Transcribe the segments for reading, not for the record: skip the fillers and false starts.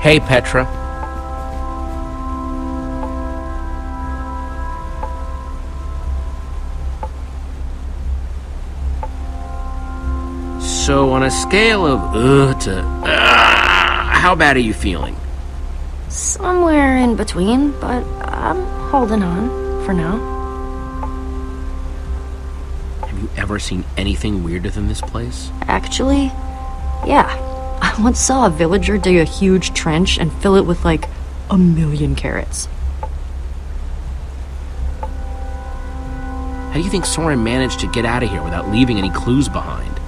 Hey, Petra. So, on a scale of to how bad are you feeling? Somewhere in between, but I'm holding on for now. Have you ever seen anything weirder than this place? Actually, yeah. I once saw a villager dig a huge trench and fill it with like 1,000,000 carrots. How do you think Soren managed to get out of here without leaving any clues behind?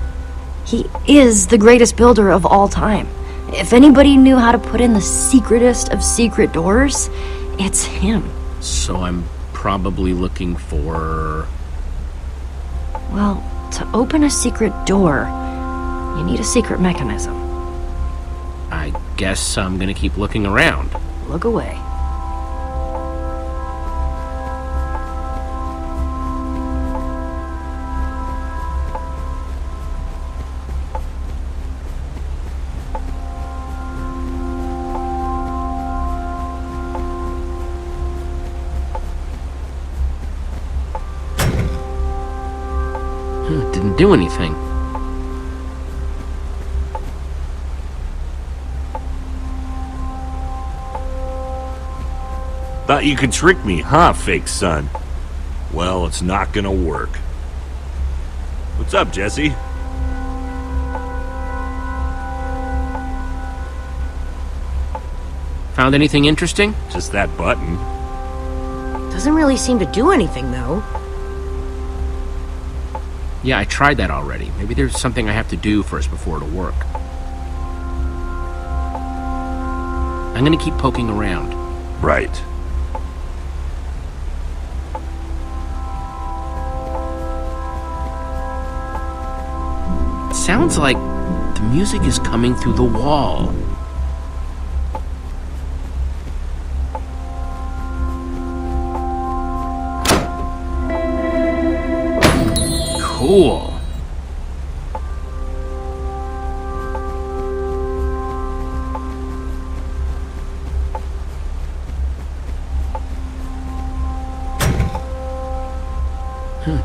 He is the greatest builder of all time. If anybody knew how to put in the secretest of secret doors, it's him. So I'm probably looking for... Well, to open a secret door, you need a secret mechanism. I guess I'm gonna keep looking around. Look away. Didn't do anything. Thought you could trick me, huh, fake son? Well, it's not gonna work. What's up, Jesse? Found anything interesting? Just that button. Doesn't really seem to do anything, though. Yeah, I tried that already. Maybe there's something I have to do first before it'll work. I'm gonna keep poking around. Right. Sounds like the music is coming through the wall. Cool.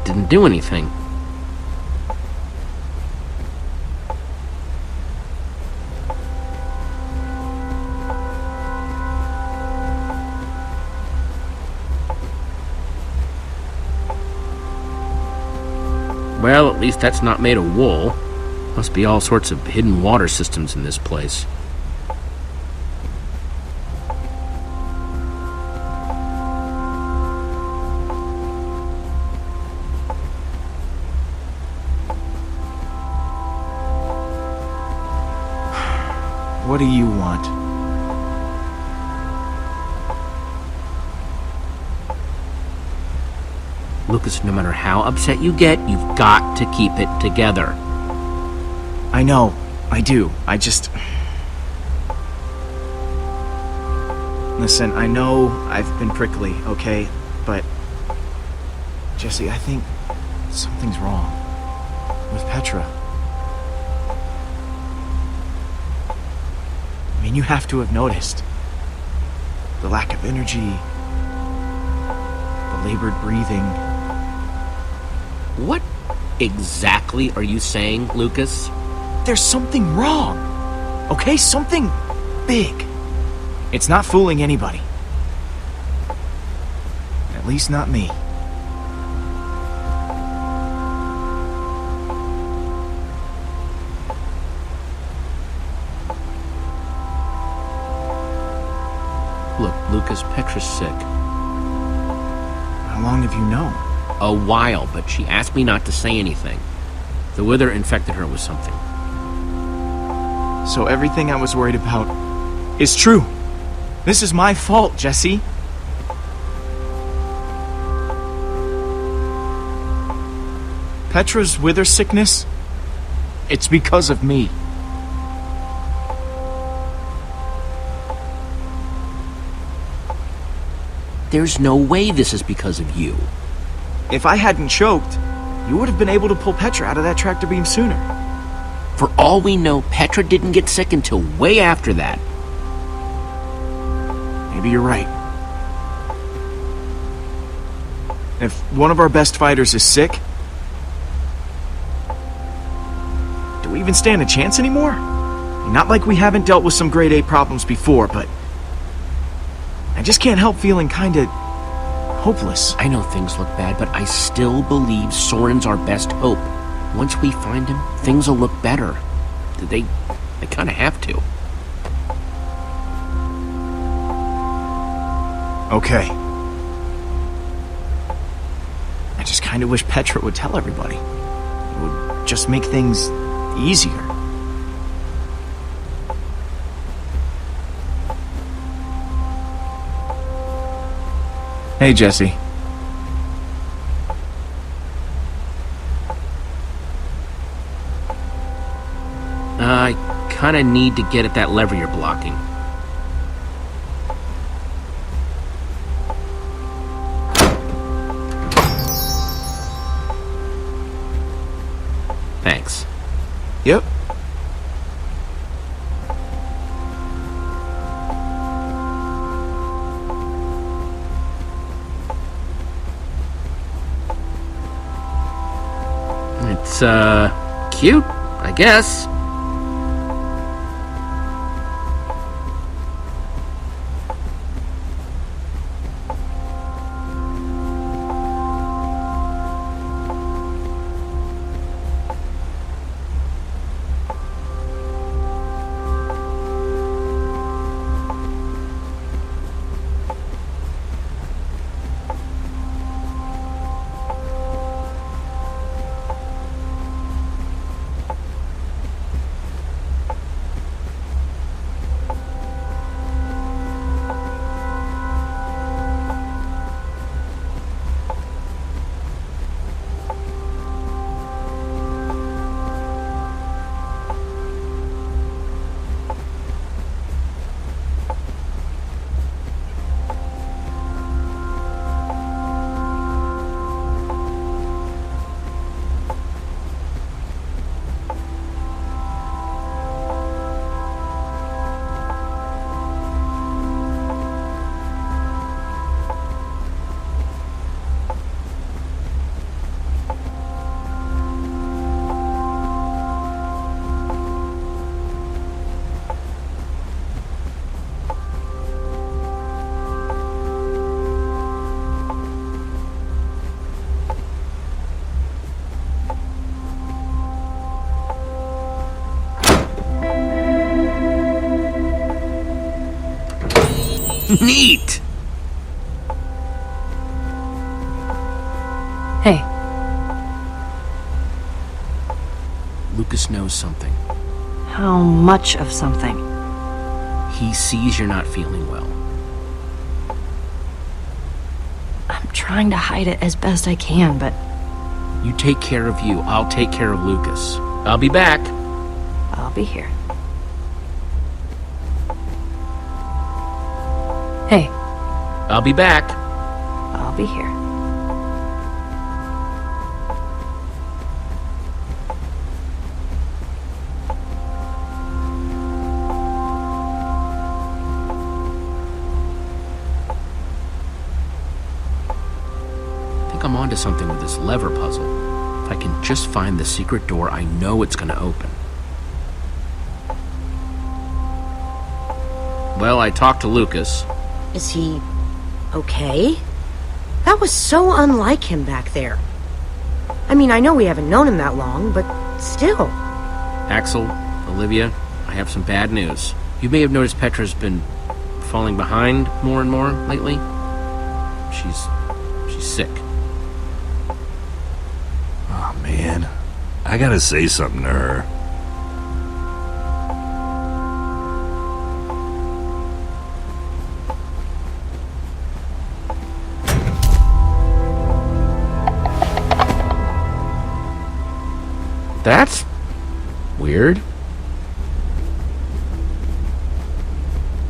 Didn't do anything. Well, at least that's not made of wool. Must be all sorts of hidden water systems in this place. What do you want? Lucas, no matter how upset you get, you've got to keep it together. I know, I do. I just... Listen, I know I've been prickly, okay? But... Jesse, I think something's wrong with Petra. I mean, you have to have noticed. The lack of energy, the labored breathing. What exactly are you saying, Lucas? There's something wrong, okay? Something big. It's not fooling anybody. At least not me. Look, Lucas, Petra's sick. How long have you known? A while, but she asked me not to say anything. The wither infected her with something. So everything I was worried about is true. This is my fault, Jesse. Petra's wither sickness, it's because of me. There's no way this is because of you. If I hadn't choked, you would have been able to pull Petra out of that tractor beam sooner. For all we know, Petra didn't get sick until way after that. maybe you're right. If one of our best fighters is sick, do we even stand a chance anymore? Not like we haven't dealt with some grade A problems before, but I just can't help feeling kinda hopeless. I know things look bad, but I still believe Soren's our best hope. Once we find him, things will look better. They kinda have to. Okay. I just kinda wish Petra would tell everybody. It would just make things easier. Hey, Jesse. I kinda need to get at that lever you're blocking. Thanks. Yep. It's, cute, I guess. Neat! Hey, Lucas knows something. how much of something? He sees you're not feeling well. I'm trying to hide it as best I can, but You take care of you, I'll take care of Lucas. I'll be back. I'll be here. Hey, I'll be back. I'll be here. I think I'm onto something with this lever puzzle. If I can just find the secret door, I know it's gonna open. Well, I talked to Lucas. Is he okay? That was so unlike him back there. I mean, I know we haven't known him that long, but still. Axel, Olivia, I have some bad news. You may have noticed Petra's been falling behind more and more lately. She's sick. Oh, man. I gotta say something to her. That's weird.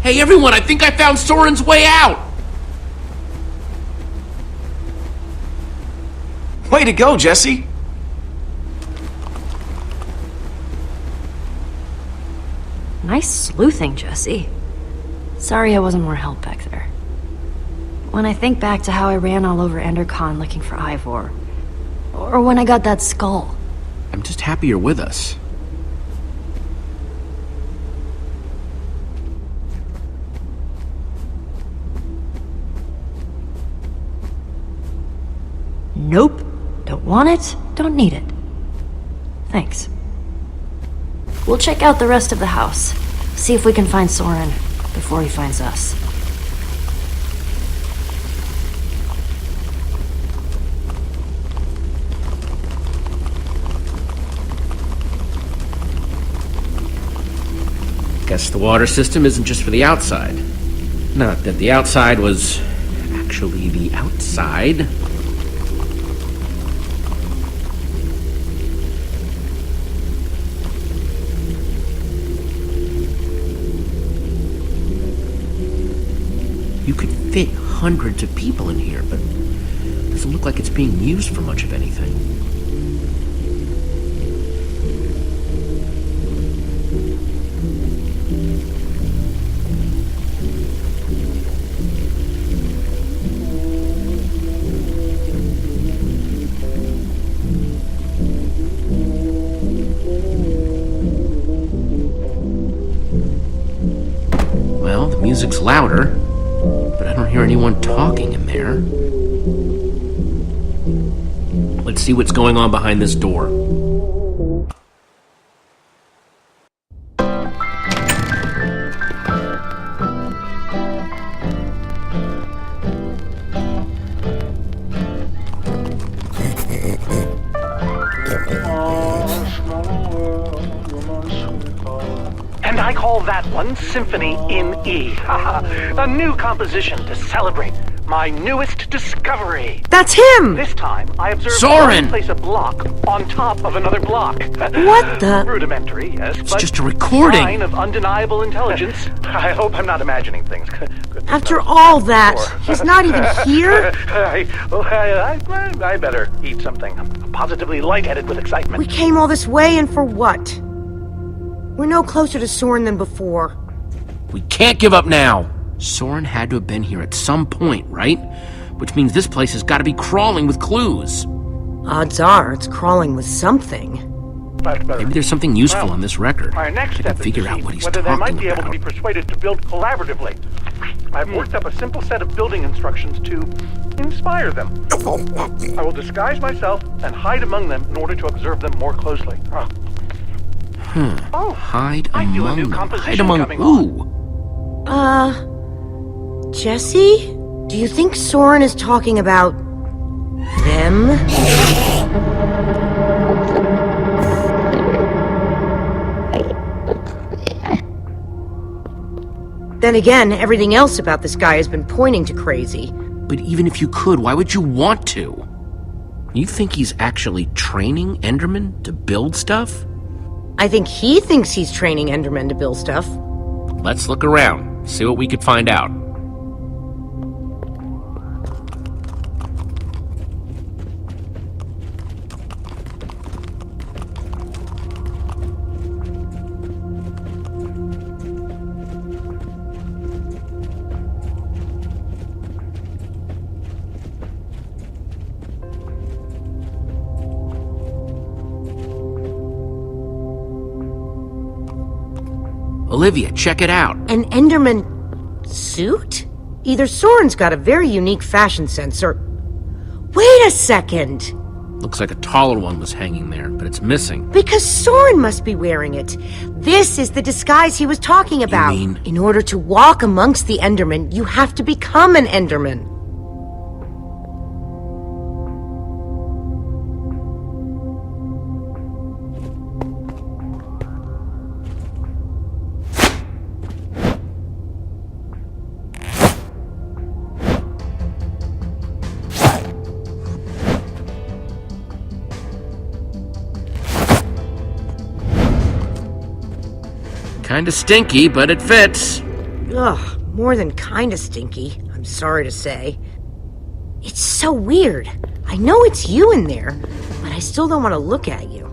Hey everyone, I think I found Soren's way out! Way to go, Jesse! Nice sleuthing, Jesse. Sorry I wasn't more help back there. When I think back to how I ran all over Endercon looking for Ivor, or when I got that skull. I'm just happy you're with us. Nope. Don't want it, don't need it. Thanks. We'll check out the rest of the house. See if we can find Soren before he finds us. Guess the water system isn't just for the outside. Not that the outside was actually the outside. You could fit hundreds of people in here, but it doesn't look like it's being used for much of anything. Well, the music's louder. But I don't hear anyone talking in there. Let's see what's going on behind this door. And I call that one Symphony in E. A new composition to celebrate my newest discovery. That's him! This time, I observed Soren! one place a block on top of another block. What the? Rudimentary, yes, It's but just a recording. sign of undeniable intelligence. I hope I'm not imagining things. After all that, he's not even here? I better eat something. I'm positively lightheaded with excitement. We came all this way and for what? We're no closer to Soren than before. We can't give up now. Soren had to have been here at some point, right? Which means this place has got to be crawling with clues. Odds are it's crawling with something. Maybe there's something useful Well, on this record. My next I step can is figure to out see what he's whether they might be able to talking be about. persuaded to build collaboratively. I've worked up a simple set of building instructions to inspire them. I will disguise myself and hide among them in order to observe them more closely. Oh, Hide I feel a among new them. composition Hide among coming who? Jesse? Do you think Soren is talking about them? Then again, everything else about this guy has been pointing to crazy. But even if you could, why would you want to? You think he's actually training Endermen to build stuff? I think he thinks he's training Endermen to build stuff. Let's look around, see what we could find out. Olivia, check it out. An Enderman suit? Either Soren's got a very unique fashion sense, or... Wait a second! Looks like a taller one was hanging there, but it's missing. Because Soren must be wearing it. This is the disguise he was talking about. mean- In order to walk amongst the Endermen, you have to become an Enderman. Kinda stinky, but it fits. Ugh, more than kinda stinky, I'm sorry to say. It's so weird. I know it's you in there, but I still don't want to look at you.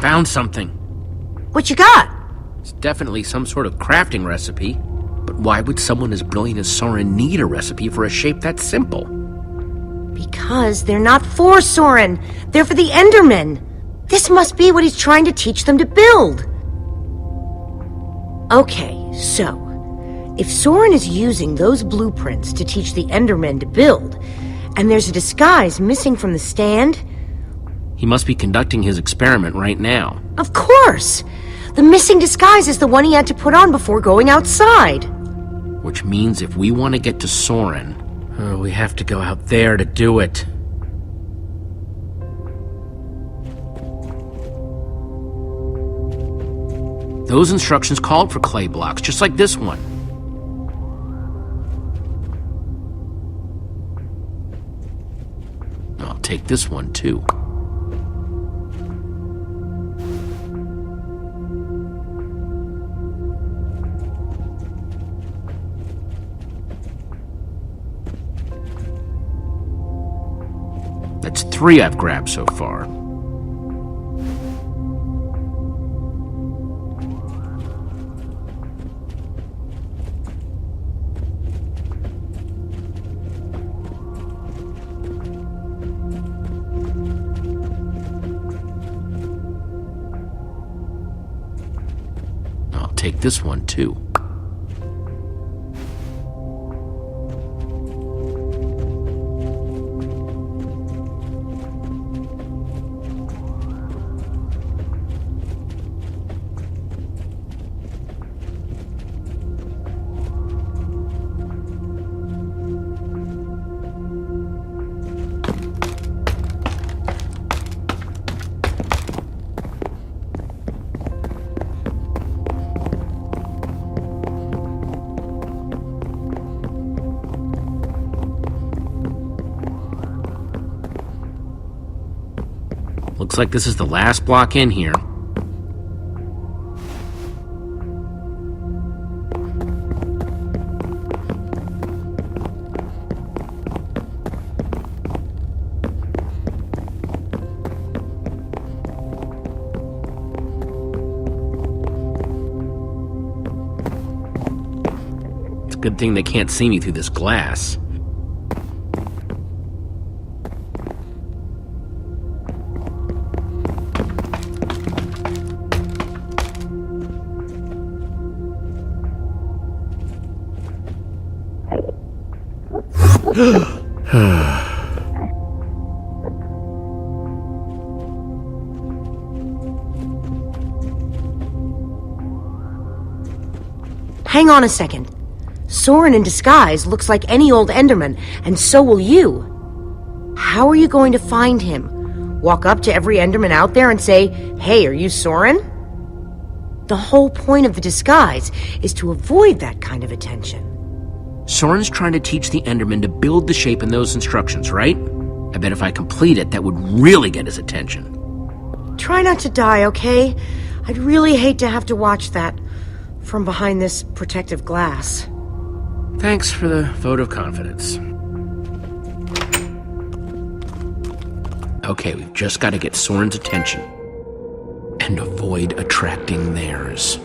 found something. What you got? It's definitely some sort of crafting recipe. But why would someone as brilliant as Soren need a recipe for a shape that simple? Because they're not for Soren. They're for the Endermen. This must be what he's trying to teach them to build. Okay, so if Soren is using those blueprints to teach the Endermen to build, and there's a disguise missing from the stand... He must be conducting his experiment right now. Of course! The missing disguise is the one he had to put on before going outside. Which means if we want to get to Soren, we have to go out there to do it. Those instructions called for clay blocks, just like this one. I'll take this one, too. That's 3 I've grabbed so far. I'll take this one too. Looks like this is the last block in here. It's a good thing they can't see me through this glass. Hang on a second. Soren in disguise looks like any old Enderman, and so will you. How are you going to find him? Walk up to every Enderman out there and say, "Hey, are you Soren?" The whole point of the disguise is to avoid that kind of attention. Soren's trying to teach the Enderman to build the shape in those instructions, right? I bet if I complete it, that would really get his attention. Try not to die, okay? I'd really hate to have to watch that from behind this protective glass. Thanks for the vote of confidence. Okay, we've just got to get Soren's attention and avoid attracting theirs.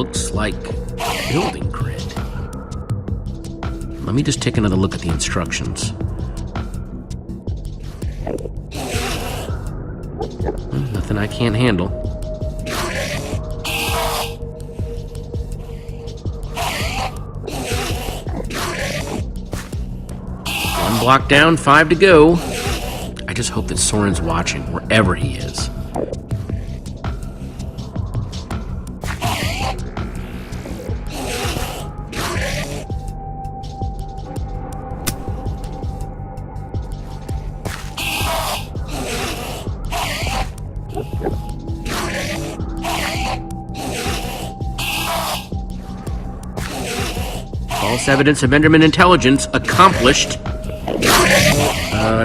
looks like building grid. Let me just take another look at the instructions. Nothing I can't handle. One block down, 5 to go. I just hope that Soren's watching, wherever he is. False evidence of Enderman intelligence accomplished.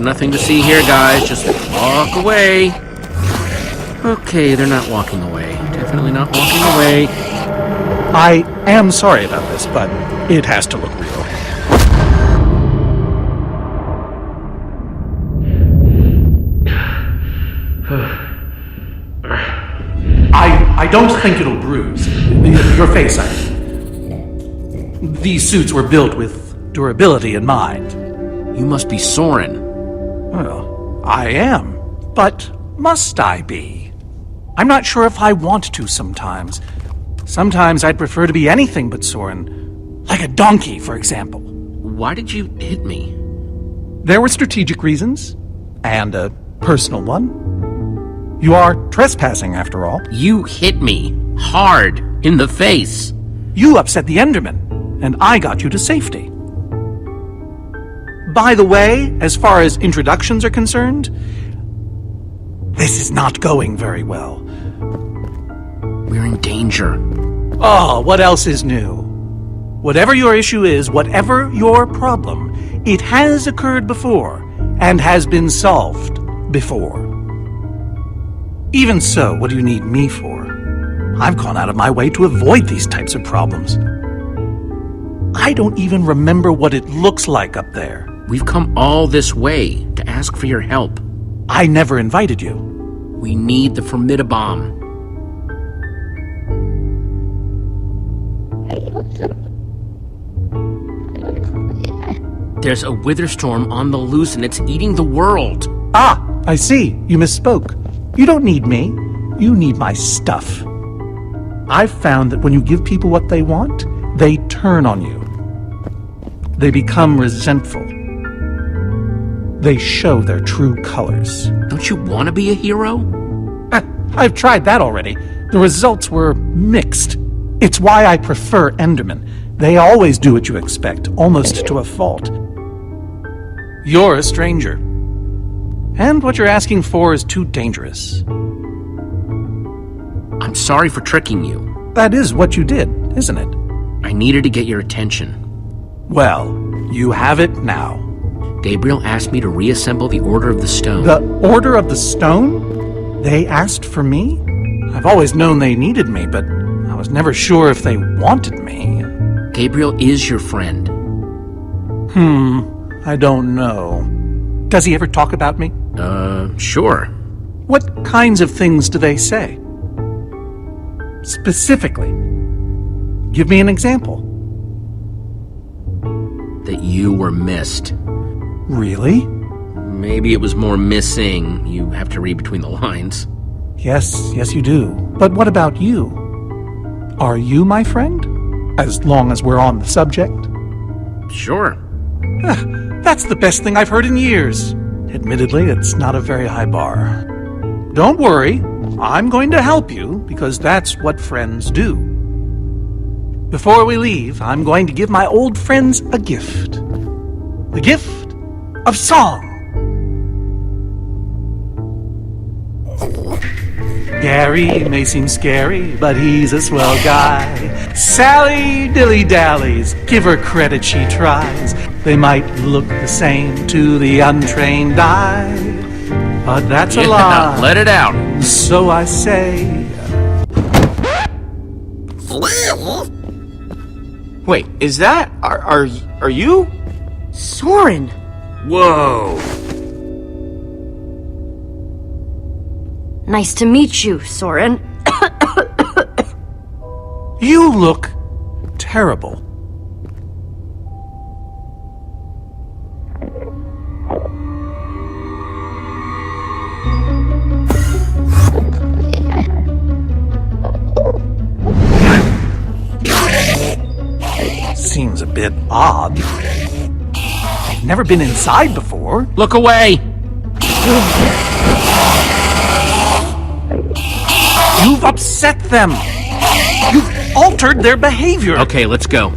Nothing to see here, guys. Just walk away. Okay, they're not walking away. Definitely not walking away. I am sorry about this, but it has to look real. I don't think it'll bruise. Your face, I mean. These suits were built with durability in mind. You must be Soren. Well, I am. But must I be? I'm not sure if I want to sometimes. Sometimes I'd prefer to be anything but Soren. Like a donkey, for example. Why did you hit me? There were strategic reasons. And a personal one. You are trespassing, after all. You hit me hard in the face. You upset the Enderman, and I got you to safety. By the way, as far as introductions are concerned, this is not going very well. We're in danger. Oh, what else is new? Whatever your issue is, whatever your problem, it has occurred before, and has been solved before. Even so, what do you need me for? I've gone out of my way to avoid these types of problems. I don't even remember what it looks like up there. We've come all this way to ask for your help. I never invited you. We need the Formidabomb. There's a wither storm on the loose and it's eating the world. Ah, I see. You misspoke. You don't need me. You need my stuff. I've found that when you give people what they want, they turn on you. They become resentful. They show their true colors. Don't you want to be a hero? I've tried that already. The results were mixed. It's why I prefer Endermen. They always do what you expect, almost to a fault. You're a stranger. And what you're asking for is too dangerous. I'm sorry for tricking you. That is what you did, isn't it? I needed to get your attention. Well, you have it now. Gabriel asked me to reassemble the Order of the Stone. The Order of the Stone? They asked for me? I've always known they needed me, but I was never sure if they wanted me. Gabriel is your friend. I don't know. Does he ever talk about me? Sure. What kinds of things do they say? Specifically. Give me an example. That you were missed. Really? Maybe it was more missing. You have to read between the lines. Yes, you do. But what about you? Are you my friend? As long as we're on the subject? Sure. That's the best thing I've heard in years. Admittedly, it's not a very high bar. Don't worry, I'm going to help you, because that's what friends do. Before we leave, I'm going to give my old friends a gift. The gift of song. Gary may seem scary, but he's a swell guy. Sally dilly-dallies, give her credit, she tries. They might look the same to the untrained eye, but that's a lie. Let it out. So I say... Wait, is that... Are you? Soren! Whoa. Nice to meet you, Soren. You look terrible. Seems a bit odd. I've never been inside before. Look away! You've upset them. You've altered their behavior. Okay, let's go.